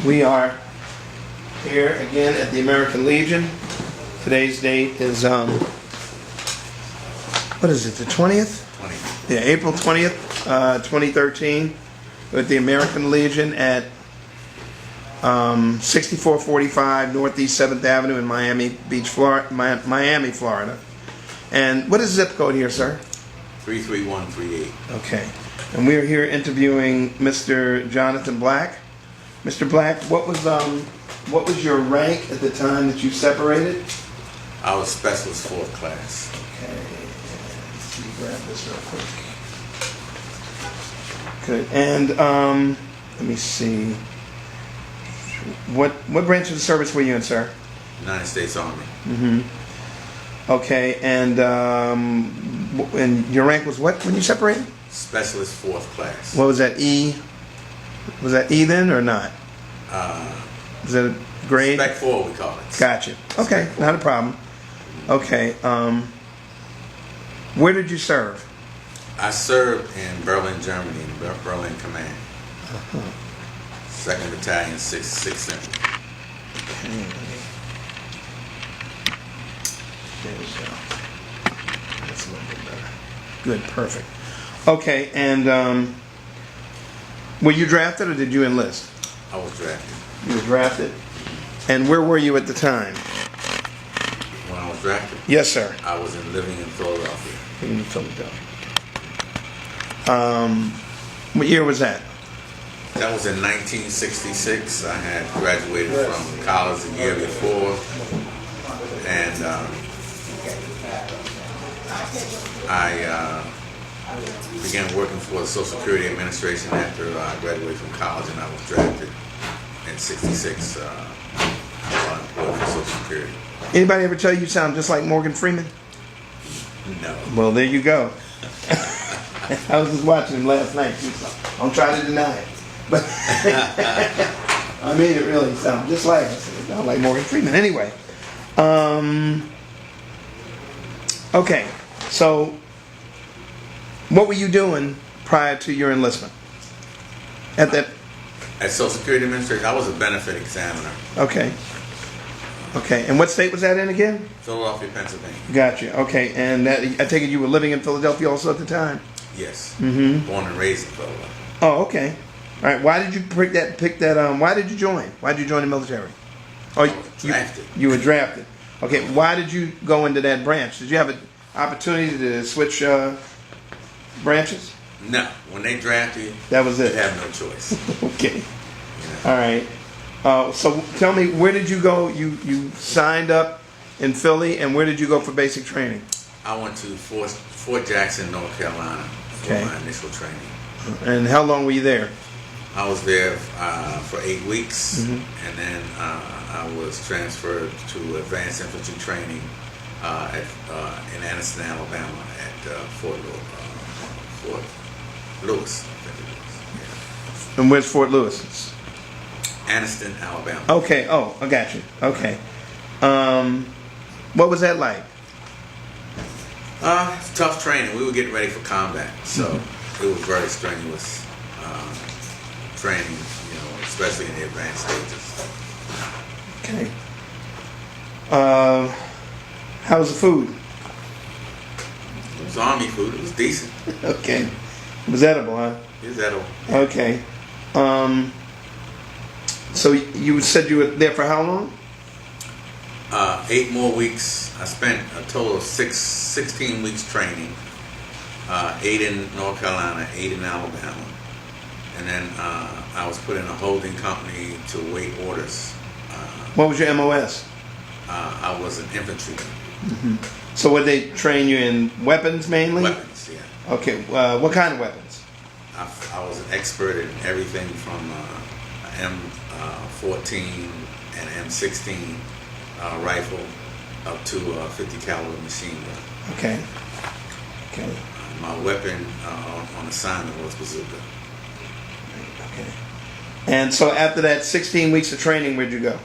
We are here again at the American Legion. Today's date is, what is it, the 20th? 20th. Yeah, April 20th, 2013, at the American Legion at 6445 Northeast 7th Avenue in Miami Beach, Miami, Florida. And what is the zip code here, sir? 33138. Okay. And we're here interviewing Mr. Jonathan Black. Mr. Black, what was your rank at the time that you separated? I was specialist 4th class. Okay. Let's grab this real quick. Good. And let me see. What branch of the service were you in, sir? United States Army. Mm-hmm. Okay. And your rank was what when you separated? Specialist 4th class. What was that, E? Was that E then or not? Was that a grade? Spec 4 we call it. Gotcha. Okay, not a problem. Okay. Where did you serve? I served in Berlin, Germany, in Berlin Command. 2nd Battalion, 6th Infantry. Okay. There we go. That's a little bit better. Good, perfect. Okay, and were you drafted or did you enlist? I was drafted. You were drafted? And where were you at the time? When I was drafted, Yes, sir. I was living in Philadelphia. In Philadelphia. What year was that? That was in 1966. I had graduated from college the year before, and I began working for the Social Security Administration after I graduated from college, and I was drafted in '66. I was unemployed for Social Security. Anybody ever tell you sound just like Morgan Freeman? No. Well, there you go. I was just watching him last night. Don't try to deny it. But I made it really sound just like it sound like Morgan Freeman. Anyway, okay. So, what were you doing prior to your enlistment? At Social Security Administration, I was a benefit examiner. Okay. Okay. And what state was that in again? Philadelphia, Pennsylvania. Gotcha. Okay. And I take it you were living in Philadelphia also at the time? Yes. Mm-hmm. Born and raised in Philadelphia. Oh, okay. All right. Why did you pick that? Why did you join? Why did you join the military? Oh, drafted. You were drafted. Okay. Why did you go into that branch? Did you have an opportunity to switch branches? No. When they drafted you, That was it. you have no choice. Okay. Yeah. All right. So tell me, where did you go? You signed up in Philly, and where did you go for basic training? I went to Fort Jackson, North Carolina for Okay. my initial training. And how long were you there? I was there for 8 weeks, Mhm. and then I was transferred to advanced infantry training in Anniston, Alabama, at Fort Lewis. I think it was. Yeah. And where's Fort Lewis? Anniston, Alabama. Okay. Oh, I got you. Okay. What was that like? It's tough training. We were getting ready for combat, so it was very strenuous training, especially in the advanced stages. Okay. How was the food? It was Army food. It was decent. Okay. It was edible, huh? It was edible. Okay. So you said you were there for how long? 8 more weeks. I spent a total of 16 weeks training. 8 in North Carolina, 8 in Alabama. And then I was put in a holding company to wait orders. What was your MOS? I was an infantryman. Mm-hmm. So would they train you in weapons mainly? Weapons, yeah. Okay. What kind of weapons? I was an expert in everything from M14 and M16 rifle up to a 50 caliber machine gun. Okay. Okay. My weapon on assignment was bazooka. Okay. And so after that 16 weeks of training, where'd you go?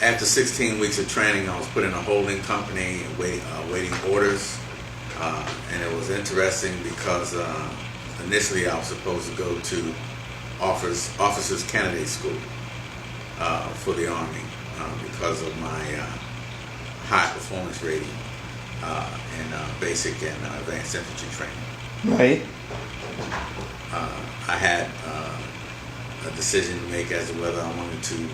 After 16 weeks of training, I was put in a holding company waiting orders. And it was interesting because initially I was supposed to go to Officers Candidate School. for the Army because of my high performance rating in basic and advanced infantry training. Right. I had a decision to make as to whether I wanted to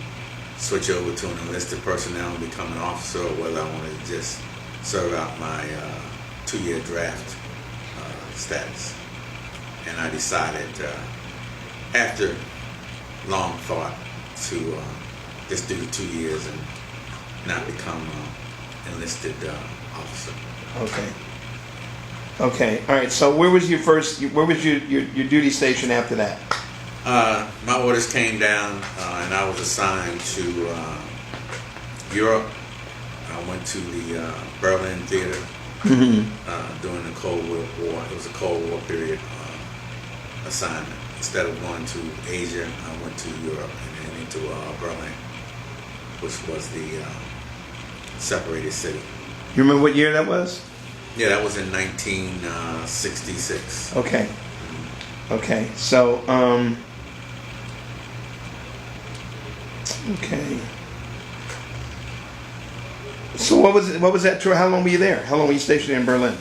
switch over to an enlisted personnel and become an officer, or whether I wanted to just serve out my 2-year draft status. And I decided, after long thought, to just do the 2 years and not become an enlisted officer. Okay. Okay. All right. So where was your duty station after that? My orders came down, and I was assigned to Europe. I went to the Berlin Theater during the Cold War. It was a Cold War period assignment. Instead of going to Asia, I went to Europe and then into Berlin, which was the separated city. You remember what year that was? Yeah, that was in 1966. Okay. Okay. So, okay. So what was that tour? How long were you there? How long were you stationed in Berlin?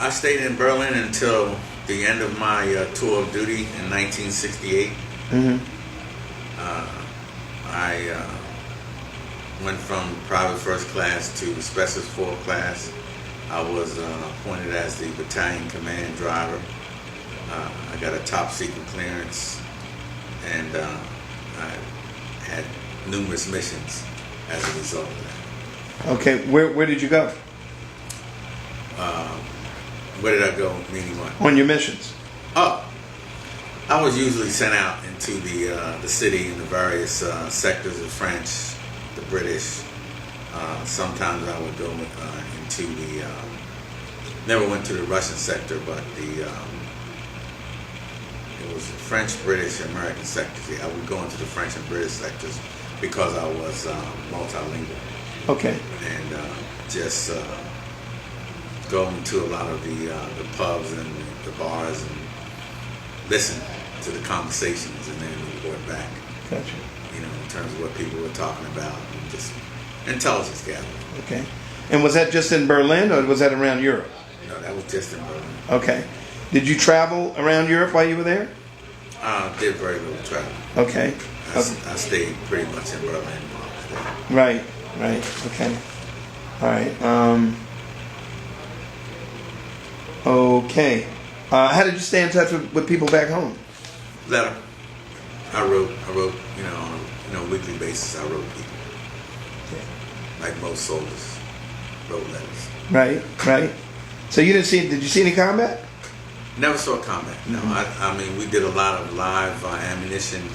I stayed in Berlin until the end of my tour of duty in 1968. I went from private first class to specialist fourth class. I was appointed as the battalion command driver. I got a top secret clearance, and I had numerous missions as a result of that. Okay, where did you go? Where did I go? Meaning what? On your missions. Oh, I was usually sent out into the city in the various sectors of French, the British. Sometimes I would go into the. Never went to the Russian sector, but it was French, British, American sectors. Yeah, I would go into the French and British sectors because I was multilingual. Okay. And just go into a lot of the pubs and the bars and listen to the conversations and then report back. Gotcha. You know, in terms of what people were talking about and just intelligence gathering. Okay. And was that just in Berlin or was that around Europe? No, that was just in Berlin. Okay. Did you travel around Europe while you were there? Did very little travel. Okay. I stayed pretty much in Berlin while I was there. Right. Right. Okay. All right. Okay. How did you stay in touch with people back home? Letter. I wrote, you know, on a weekly basis. I wrote people. Okay. Like most soldiers, wrote letters. Right. Right. So you did you see any combat? Never saw combat. No, I mean we did a lot of live ammunition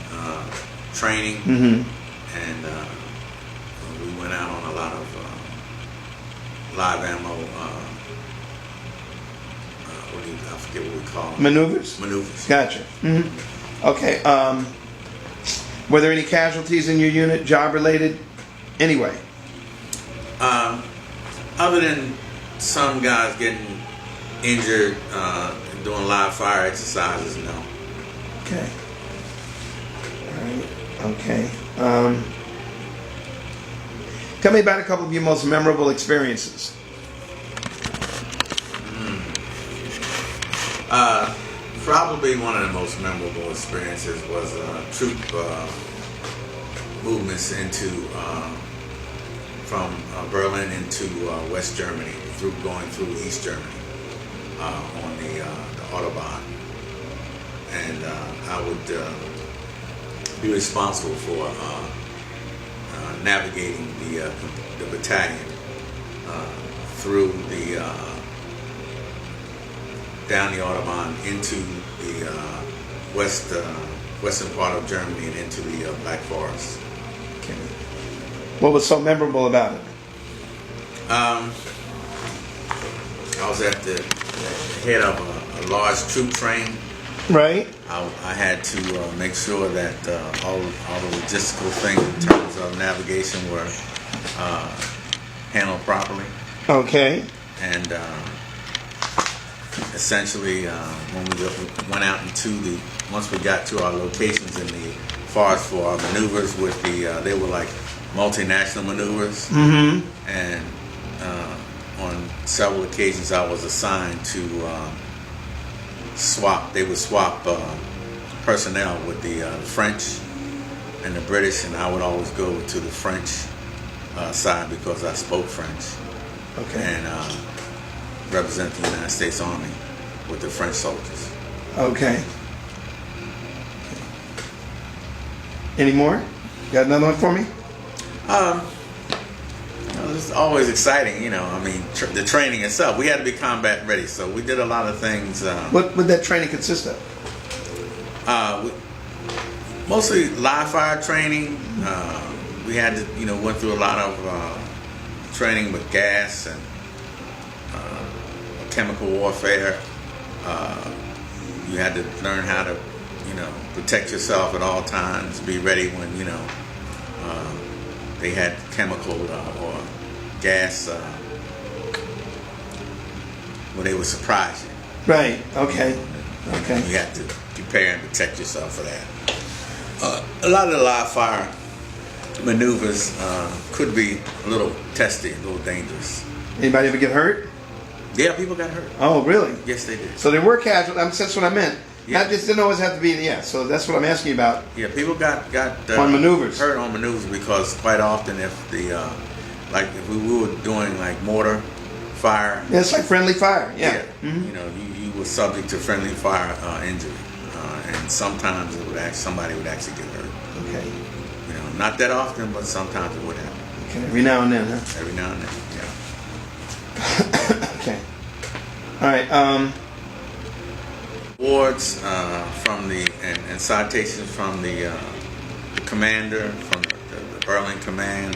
training, and we went out on a lot of live ammo. I forget what we call them. Maneuvers. Maneuvers. Gotcha. Okay. Were there any casualties in your unit, job related? Anyway. Other than some guys getting injured doing live fire exercises, no. Okay. All right. Okay. Tell me about a couple of your most memorable experiences. Probably one of the most memorable experiences was troop movements into from Berlin into West Germany, going through East Germany on the Autobahn, and I would be responsible for navigating the battalion through the down the Autobahn into the western part of Germany and into the Black Forest. Okay. What was so memorable about it? I was at the head of a large troop train. Right. I had to make sure that all the logistical things in terms of navigation were handled properly. Okay. And essentially, when we went out into once we got to our locations in the far as for our maneuvers with they were like multinational maneuvers. Mm-hmm. And on several occasions I was assigned to they would swap personnel with the French and the British, and I would always go to the French side because I spoke French. Okay. And represent the United States Army with the French soldiers. Okay. Any more? Got another one for me? It's always exciting, you know. I mean, the training itself, we had to be combat ready, so we did a lot of things. What would that training consist of? Mostly live fire training. We had to, you know, went through a lot of training with gas and chemical warfare. You had to learn how to, you know, protect yourself at all times. Be ready when, you know, they had chemical or gas where they would surprise you. Right. Okay. Okay. You had to prepare and protect yourself for that. A lot of the live fire maneuvers could be a little testy, a little dangerous. Anybody ever get hurt? Yeah, people got hurt. Oh, really? Yes, they did. So there were casualties. That's what I meant. Yeah. Not just didn't always have to be. Yeah. So that's what I'm asking you about. Yeah, people got on maneuvers. Hurt on maneuvers because quite often if the like if we were doing like mortar fire. Yeah, it's like friendly fire. Yeah. Mm-hmm. You know, you were subject to friendly fire injury, and sometimes somebody would actually get hurt. Okay. You know, not that often, but sometimes it would happen. Okay. Every now and then, huh? Every now and then. Yeah. Okay. All right. Awards from and citations from the commander, from the Berlin Command,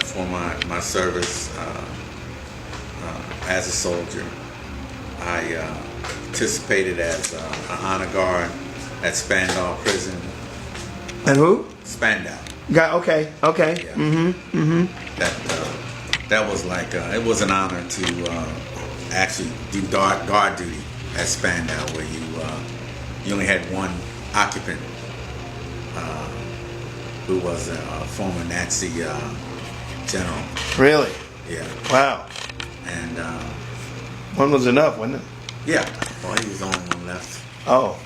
for my service as a soldier. I participated as an honor guard at Spandau Prison. And who? Spandau. Okay. Okay. Yeah. Mm-hmm. Mm-hmm. That was like it was an honor to actually do guard duty at Spandau, where you only had one occupant who was a former Nazi general. Really? Yeah. Wow. And one was enough, wasn't it? yeah, well, he was the only one left. Oh.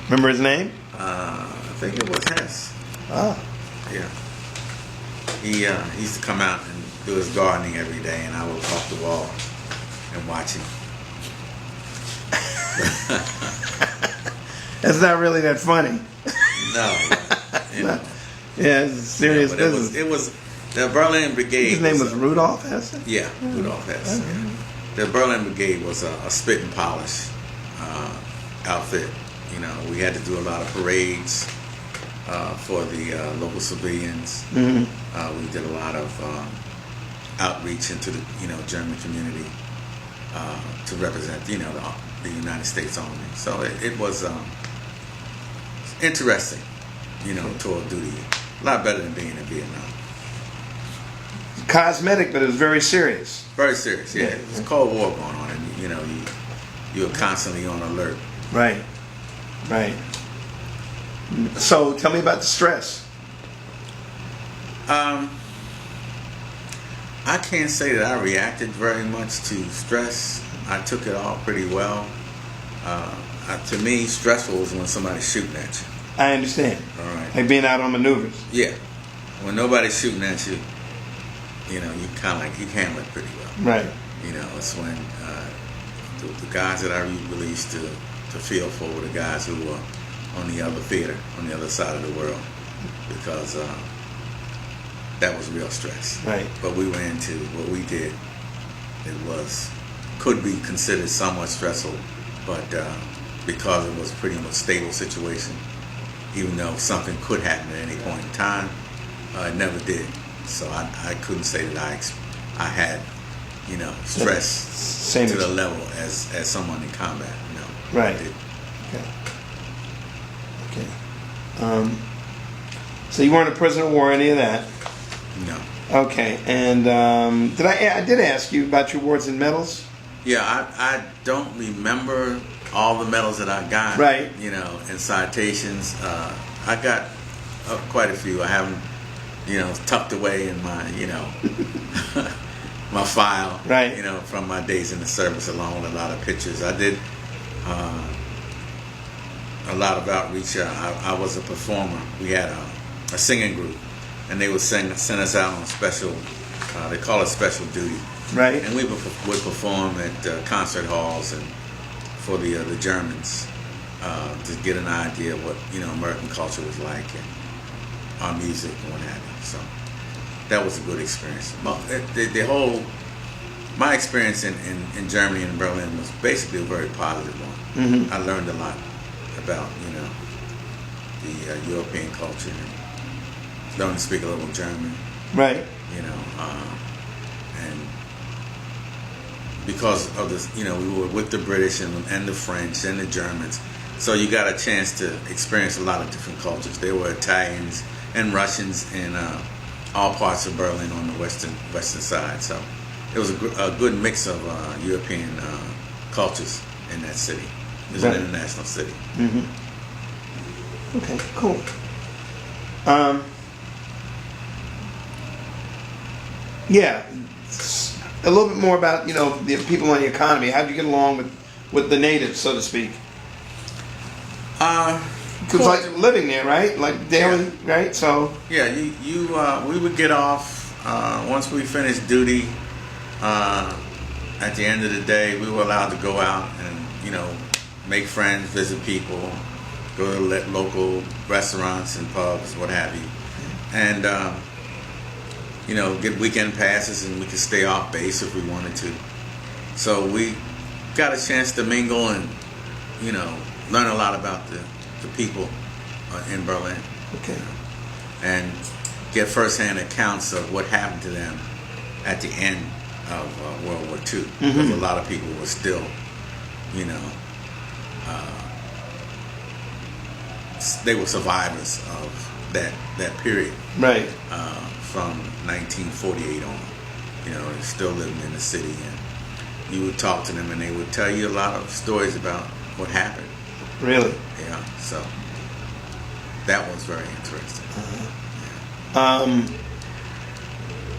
Remember his name? I think it was Hess. Ah. Yeah. He used to come out and do his gardening every day, and I would off the wall and watch him. That's not really that funny. No. You know. Yeah, it's serious but business. it was the Berlin Brigade. His name was Rudolph Hess? Yeah, Rudolph Hess. Okay. Yeah. The Berlin Brigade was a spit and polish outfit. You know, we had to do a lot of parades for the local civilians. Mm-hmm. We did a lot of outreach into the German community to represent the United States Army. So it was interesting, tour of duty. A lot better than being in Vietnam. Cosmetic, but it was very serious. Very serious, yeah. It was a Cold War going on, and you were constantly on alert. Right. So tell me about the stress. I can't say that I reacted very much to stress. I took it all pretty well. To me, stressful is when somebody's shooting at you. I understand. All right. Like being out on maneuvers. Yeah. When nobody's shooting at you, you kind of like, you handle it pretty well. Right. It's when the guys that I released to feel for were the guys who were on the other theater, on the other side of the world, because that was real stress. Right. But we went into what we did. It could be considered somewhat stressful, but because it was a pretty much stable situation, even though something could happen at any point in time, it never did. So I couldn't say that I had, stress Same to the level as someone in combat. No. Right. Okay. So you weren't a prisoner of war, any of that? No. Okay. And I did ask you about your awards and medals? Yeah, I don't remember all the medals that I got. Right. And citations. I got quite a few. I have them, tucked away in my, my file, Right. from my days in the service, along with a lot of pictures. I did a lot of outreach. I was a performer. We had a singing group, and they would send us out on special. They call it special duty. Right. And we would perform at concert halls and for the Germans to get an idea of what American culture was like and our music and what have you. So that was a good experience. Well, my experience in Germany and Berlin was basically a very positive one. Mm-hmm. I learned a lot about the European culture and learned to speak a little German. Right. And because of this, we were with the British and the French and the Germans, so you got a chance to experience a lot of different cultures. There were Italians and Russians in all parts of Berlin on the western side. So it was a good mix of European cultures in that city. It was Right. an international city. Mm-hmm. Okay, cool. Yeah, a little bit more about the people on the economy. How would you get along with the natives, so to speak? Because like living there, right? Like daily, right? So Yeah, we would get off once we finished duty. At the end of the day, we were allowed to go out and make friends, visit people, go to local restaurants and pubs, what have you, and get weekend passes, and we could stay off base if we wanted to. So we got a chance to mingle and learn a lot about the people in Berlin. okay, And get firsthand accounts of what happened to them at the end of World War II. Because a lot of people were still, they were survivors of that period right, from 1948 on. They're still living in the city, and you would talk to them, and they would tell you a lot of stories about what happened. really. Yeah, so that was very interesting.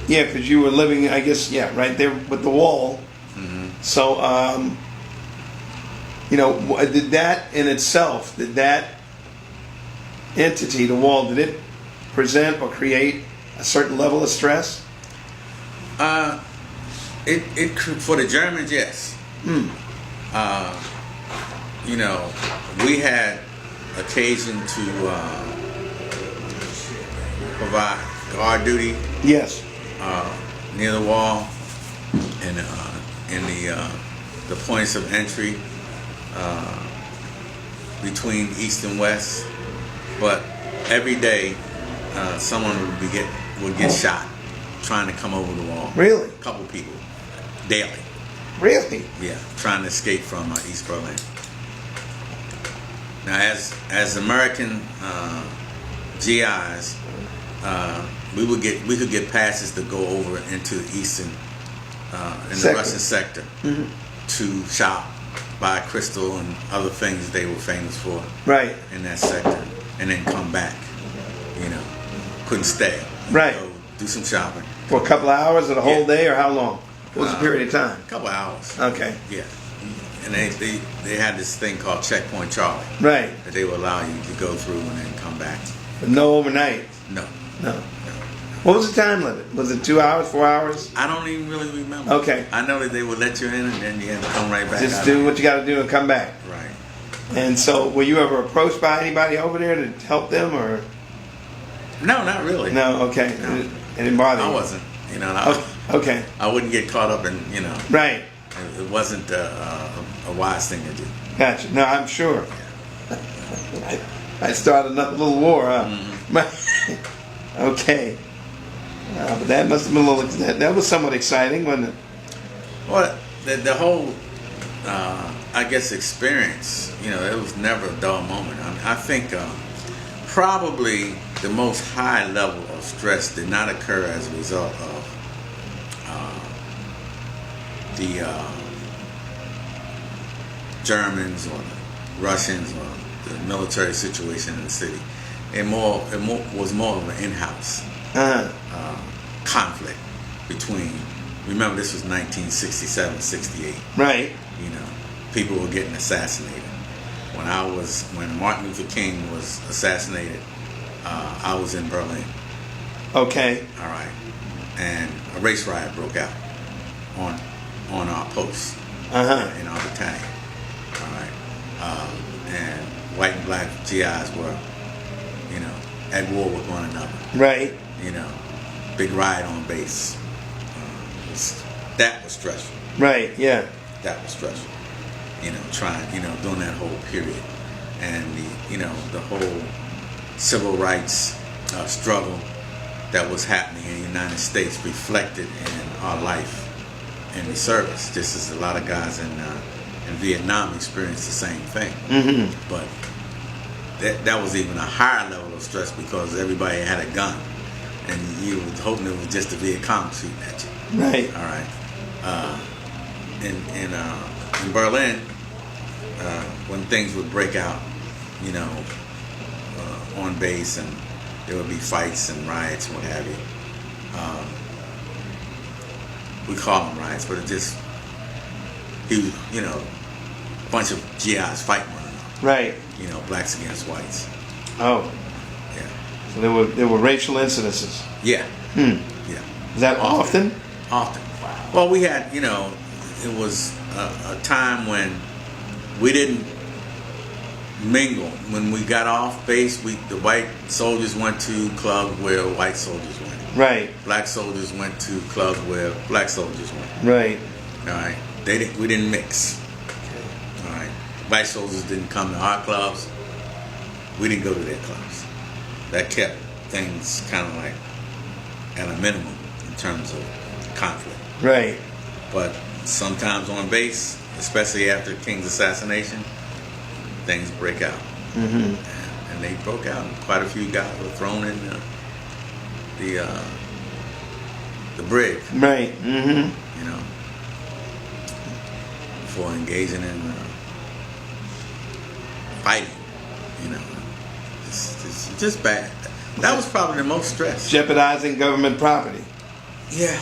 Yeah, because you were living, I guess, right there with the wall. Mm-hmm. So, did that in itself, did that entity, the wall, did it present or create a certain level of stress? It could, for the Germans, yes. We had occasion to provide guard duty Yes. near the wall and in the points of entry between east and west. But every day, someone would get shot trying to come over the wall. Really? A couple people daily. Really? Yeah, trying to escape from East Berlin. Now, as American GIs, we could get passes to go over into the eastern in the Russian sector to shop, buy crystal and other things they were famous for. Right. In that sector, and then come back. Couldn't stay. Right. Go do some shopping. For a couple of hours or the whole Yeah. day, or how long? What was the period of time? A couple hours. Okay. Yeah. And they had this thing called Checkpoint Charlie Right. that they would allow you to go through and then come back. But no overnight. No. No. What was the time limit? Was it 2 hours, 4 hours? I don't even really remember. Okay. I know that they would let you in and then you had to come right back Just out. do what you got to do and come back. Right. And so, were you ever approached by anybody over there to help them, or No, not really. no? Okay. No. It didn't bother you. I wasn't. Okay. I wouldn't get caught up in, Right. it wasn't a wise thing to do. Gotcha. No, I'm sure. I started another little war, huh? Okay. But that must have been a little. That was somewhat exciting, wasn't it? Well, the whole, I guess, experience, it was never a dull moment. I think probably the most high level of stress did not occur as a result of the Germans or the Russians or the military situation in the city. was more of an in-house Uh-huh. conflict between. Remember, this was 1967, 68. Right. You know, people were getting assassinated. When Martin Luther King was assassinated, I was in Berlin. Okay. All right, and a race riot broke out on our post Uh-huh. in our battalion. All right, and white and black GIs were, you know, at war with one another. Right. You know, big riot on base. That was stressful. Right. Yeah. That was stressful. You know, during that whole period, and the whole civil rights struggle that was happening in the United States reflected in our life in the service. Just as a lot of guys in Vietnam experienced the same thing. Mm-hmm. But that was even a higher level of stress because everybody had a gun, and you was hoping it was just the Viet Cong shooting at you. Right. All right. In Berlin, when things would break out, you know, on base, and there would be fights and riots and what have you. We call them riots, but it just, you know, a bunch of GIs fighting one another. Right. You know, blacks against whites. Oh. Yeah. So there were racial incidences. Yeah. Hmm. Yeah. Is that often? Often. Well, we had, you know, it was a time when we didn't mingle. When we got off base, the white soldiers went to clubs where white soldiers went. Right. Black soldiers went to clubs where black soldiers went. Right. All right. We didn't mix. All right. White soldiers didn't come to our clubs. We didn't go to their clubs. That kept things kind of like at a minimum in terms of conflict. Right. But sometimes on base, especially after King's assassination, things break out. Mm-hmm. And they broke out. Quite a few guys were thrown in the brig. Right. Mm-hmm. You know, for engaging in fighting. You know, it's just bad. That was probably the most stress. Jeopardizing government property. Yeah.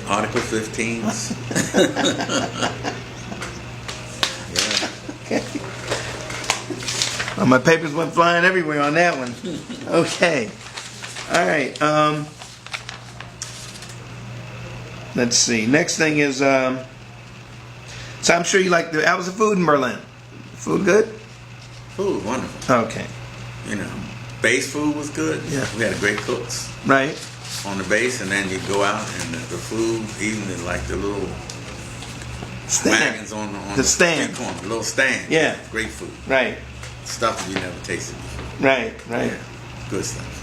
Article 15s. Yeah. Okay. Well, my papers went flying everywhere on that one. Okay. All right. Let's see. Next thing is, so I'm sure you like the hours of food in Berlin. Food good? Food, wonderful. Okay. You know, base food was good. Yeah. We had great cooks Right. on the base, and then you go out and the food, even like the little Stand. wagons on The stand. street corner, the little stand. Yeah. Great food. Right. Stuff that you never tasted before. Right. Right. Yeah. Good stuff.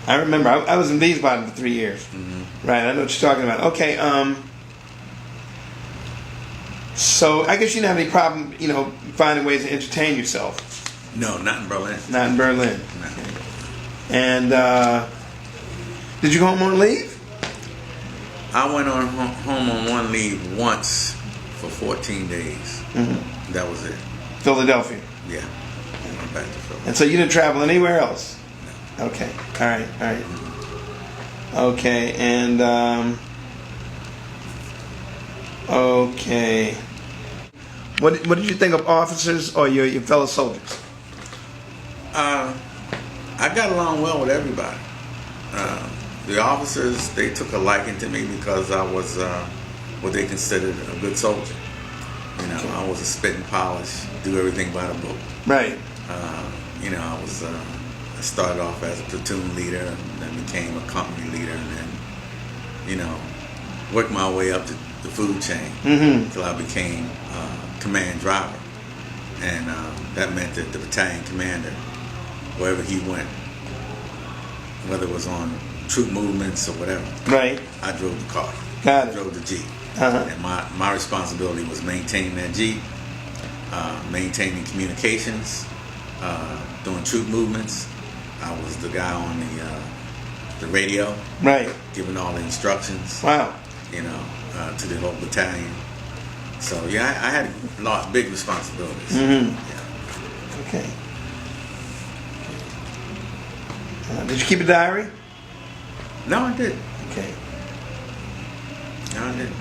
I remember I was in Wiesbaden for 3 years. Mm-hmm. Right. I know what you're talking about. Okay. So I guess you didn't have any problem, you know, finding ways to entertain yourself. No, not in Berlin. Not in Berlin. No. And did you go home on leave? I went on home on one leave once for 14 days. Mm-hmm. That was it. Philadelphia. Yeah. I went back to Philadelphia. And so you didn't travel anywhere else? No. Okay. All right. All right. Okay. And okay. What did you think of officers or your fellow soldiers? I got along well with everybody. The officers, they took a liking to me because I was what they considered a good soldier. You know, I was a spit and polish, do everything by the book. Right. You know, I started off as a platoon leader, and then became a company leader, and then, you know, worked my way up the food chain until I became command driver. And that meant that the battalion commander, wherever he went, whether it was on troop movements or whatever, Right. I drove the car. Got I it. drove the Jeep. Uh-huh. And my responsibility was maintaining that Jeep, maintaining communications, doing troop movements. I was the guy on the radio, Right. giving all the instructions, Wow. you know, to the whole battalion. So yeah, I had big responsibilities. Mm-hmm. Yeah. Okay. Did you keep a diary? No, I didn't. Okay. No, I didn't.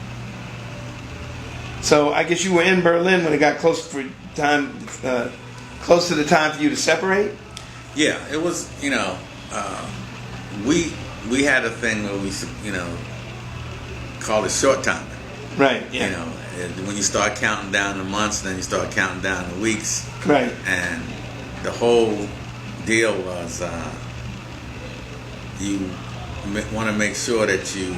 So I guess you were in Berlin when it got close for time, close to the time for you to separate. Yeah, it was. We had a thing where we, called it short timing. Right. Yeah. When you start counting down the months, then you start counting down the weeks. Right. And the whole deal was you want to make sure that you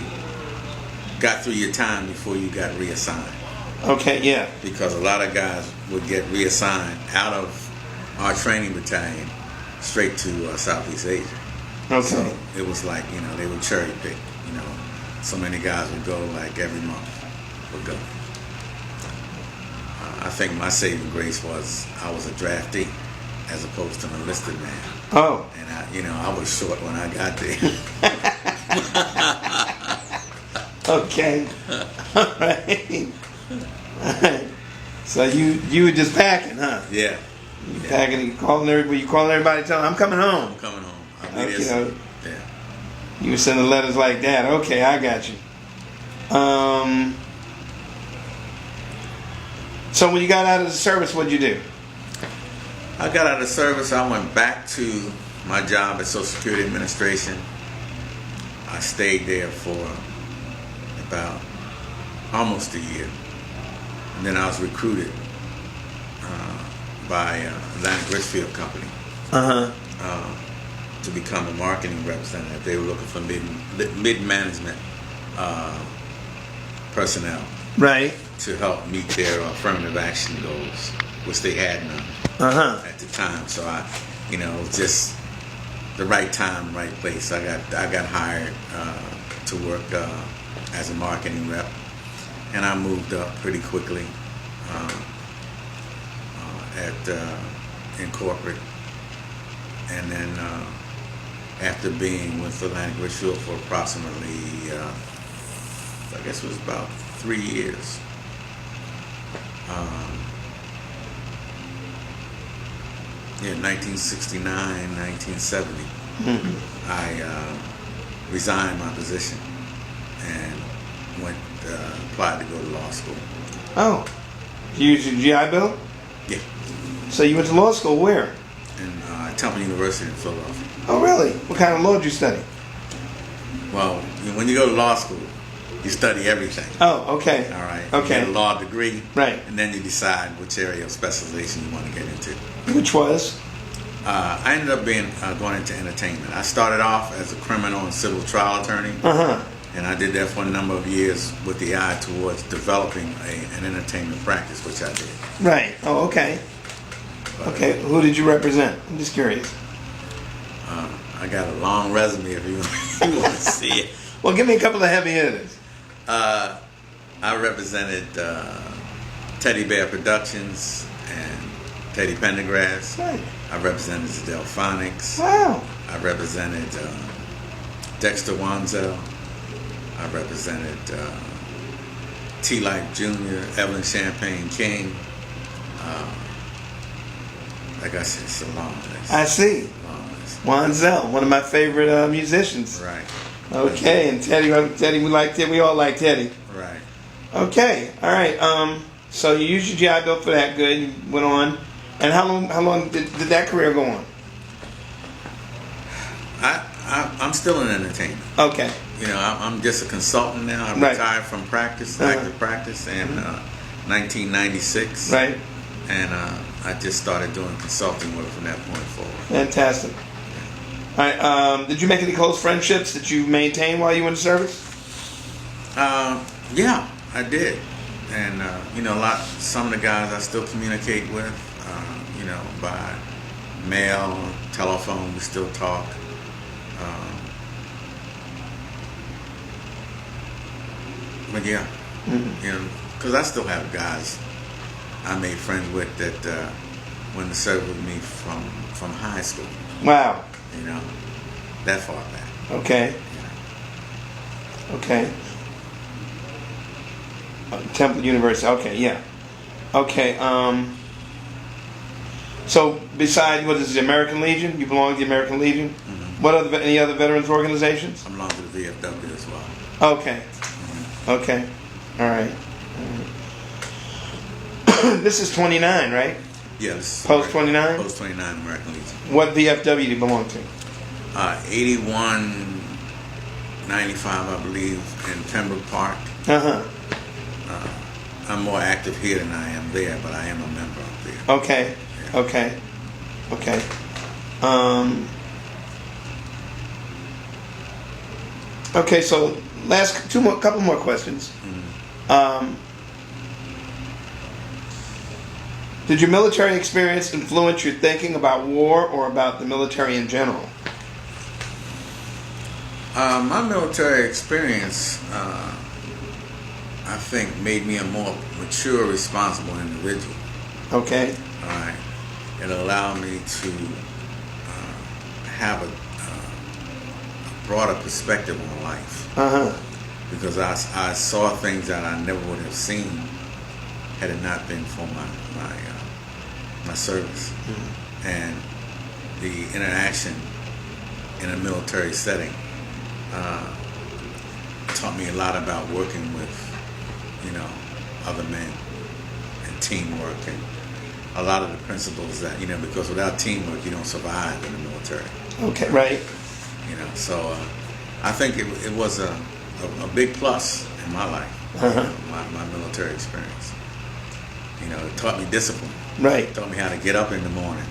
got through your time before you got reassigned. Okay. Yeah. Because a lot of guys would get reassigned out of our training battalion straight to Southeast Asia. Okay. So it was like, they would cherry pick. So many guys would go like every month would go. I think my saving grace was I was a draftee as opposed to an enlisted man. Oh. And I was short when I got there. Okay. All right. All right. So you were just packing, huh? Yeah. You packing and calling everybody, telling them, I'm coming home. I'm coming home. Yeah. You were sending letters like that. Okay, I got you. So when you got out of the service, what'd you do? I got out of the service. I went back to my job at Social Security Administration. I stayed there for about almost a year. And then I was recruited by Atlantic Richfield Company to become a marketing representative. They were looking for mid-management personnel. Right. To help meet their affirmative action goals, which they had none at the time. So it was just the right time, right place. I got hired to work as a marketing rep, and I moved up pretty quickly in corporate, and then after being with Atlantic Richfield for approximately, I guess it was about 3 years. 1969, 1970, I resigned my position and applied to go to law school. Oh, you used your GI Bill? Yeah. So you went to law school where? In Temple University in Philadelphia. Oh, really? What kind of law did you study? Well, when you go to law school, you study everything. Oh, okay. All right. Okay. You get a law degree. Right. And then you decide which area of specialization you want to get into. Which was? I ended up going into entertainment. I started off as a criminal and civil trial attorney. And I did that for a number of years with the eye towards developing an entertainment practice, which I did. Right. Oh, okay. Okay. Who did you represent? I'm just curious. I got a long resume if you want to see it. Well, give me a couple of heavy hitters. I represented Teddy Bear Productions and Teddy Pendergrass. Right. I represented the Delphonics. Wow. I represented Dexter Wanzel. I represented T. Life Jr., Evelyn Champagne King. Like I said, it's a long list. I see. Long list. Wanzel, one of my favorite musicians. Right. Okay, and Teddy, we like Teddy. We all like Teddy. Right. Okay, all right. So you used your GI Bill for that. Good. You went on, and how long did that career go on? I'm still in entertainment. Okay. I'm just a consultant now. I retired from practice, active practice, in 1996. Right. And I just started doing consulting work from that point forward. Fantastic. All right. Did you make any close friendships that you maintained while you were in the service? Yeah, I did. And some of the guys I still communicate with. By mail, telephone. We still talk. But yeah, because I still have guys I made friends with that went to serve with me from high school. Wow. That far back. Okay. Okay. Temple University. Okay, yeah. Okay. So besides, what is the American Legion? You belong to the American Legion? What other any other veterans organizations? I belong to the VFW as well. Okay. Okay. All right. This is 29, right? Yeah, this is Post 29? Post 29 American Legion. What VFW do you belong to? 8195, I believe, in Pembroke Park. Uh-huh. I'm more active here than I am there, but I am a member of there. Okay. Yeah. Okay. Okay. Okay, so couple more questions. Did your military experience influence your thinking about war or about the military in general? My military experience, I think, made me a more mature, responsible individual. Okay. All right. It allowed me to have a broader perspective on life. Uh-huh. Because I saw things that I never would have seen had it not been for my service. Mm-hmm. And the interaction in a military setting taught me a lot about working with, other men and teamwork and a lot of the principles that, because without teamwork you don't survive in the military. Okay, right. So I think it was a big plus in my life, Uh-huh. my military experience. It taught me discipline. Right. It taught me how to get up in the morning,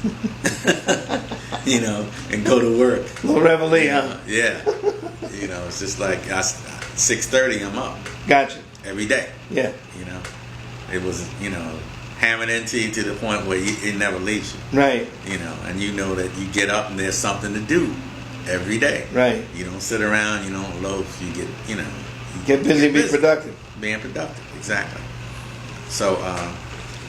and go to work. A little reveille, huh? Yeah. It's just like 6:30, I'm up Gotcha. every day. Yeah. It was, hammered into you to the point where it never leaves you. Right. And you know that you get up and there's something to do every day. Right. You don't sit around, you don't loaf, you get, Get busy, be productive. Being productive, exactly. So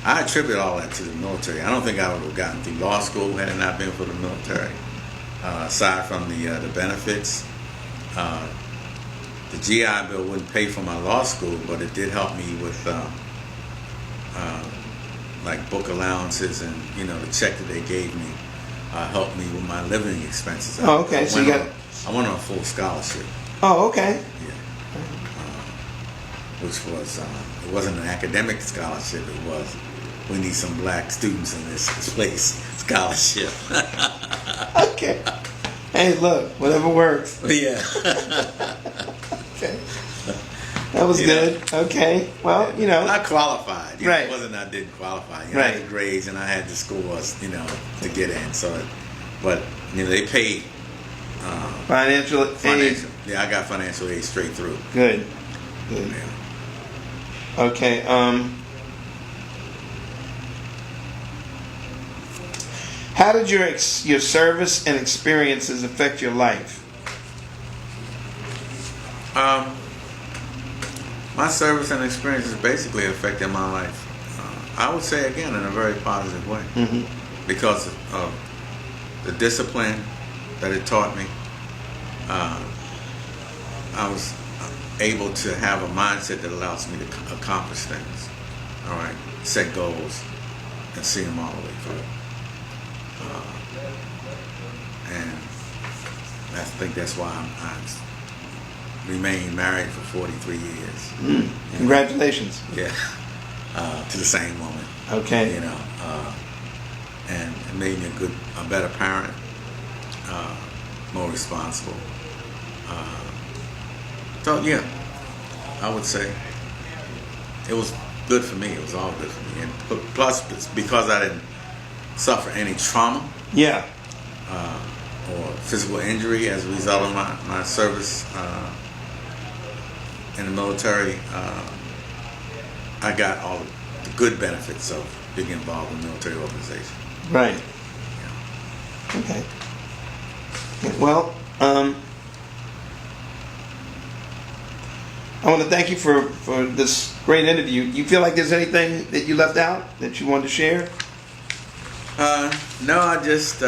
I attribute all that to the military. I don't think I would have gotten through law school had it not been for the military. Aside from the benefits, the GI Bill wouldn't pay for my law school, but it did help me with like book allowances, and the check that they gave me helped me with my living expenses. Oh, okay. So I went on a full scholarship. Oh, okay. Yeah. Which was it wasn't an academic scholarship. It was, we need some black students in this place scholarship. Okay. Hey, look, whatever works. Yeah. Okay. That was good. Okay. Well, I qualified. Right. It wasn't I didn't qualify. I Right. had the grades and I had the scores, to get in. So, but they paid financial aid. financial. Yeah, I got financial aid straight through. Good. Good. Yeah. Okay. How did your service and experiences affect your life? My service and experiences basically affected my life. I would say again in a very positive way, Mm-hmm. because of the discipline that it taught me. I was able to have a mindset that allows me to accomplish things. All right, set goals and see them all the way through. And I think that's why I remained married for 43 years. Congratulations. Yeah, to the same woman. Okay. And it made me a better parent, more responsible. So yeah, I would say it was good for me. It was all good for me, and plus because I didn't suffer any trauma. Yeah. Or physical injury as a result of my service in the military, I got all the good benefits of being involved in the military organization. Right. Yeah. Okay. Well, I want to thank you for this great interview. You feel like there's anything that you left out that you wanted to share? No, I just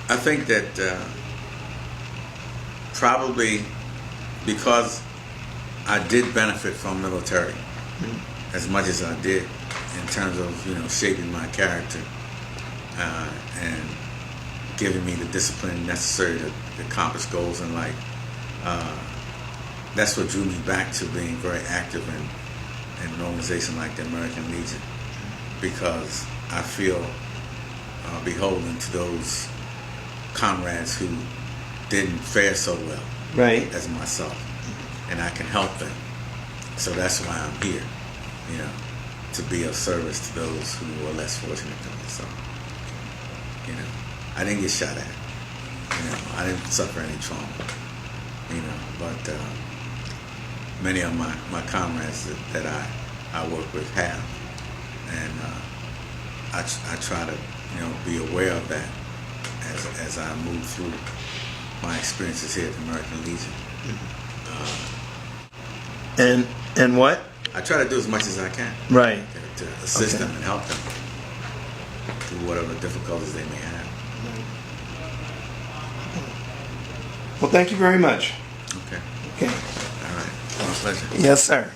I think that probably because I did benefit from military as much as I did in terms of shaping my character and giving me the discipline necessary to accomplish goals in life. That's what drew me back to being very active in an organization like the American Legion, because I feel beholden to those comrades who didn't fare so well Right. as myself, and I can help them. So that's why I'm here, you know, to be of service to those who are less fortunate than myself. You know, I didn't get shot at. You know, I didn't suffer any trauma. You know, but many of my comrades that I work with have, and I try to, you know, be aware of that as I move through my experiences here at the American Legion. And what? I try to do as much as I can Right. to assist Okay. them and help them through whatever difficulties they may have. Well, thank you very much. Okay. Okay. All right. My pleasure. Yes, sir.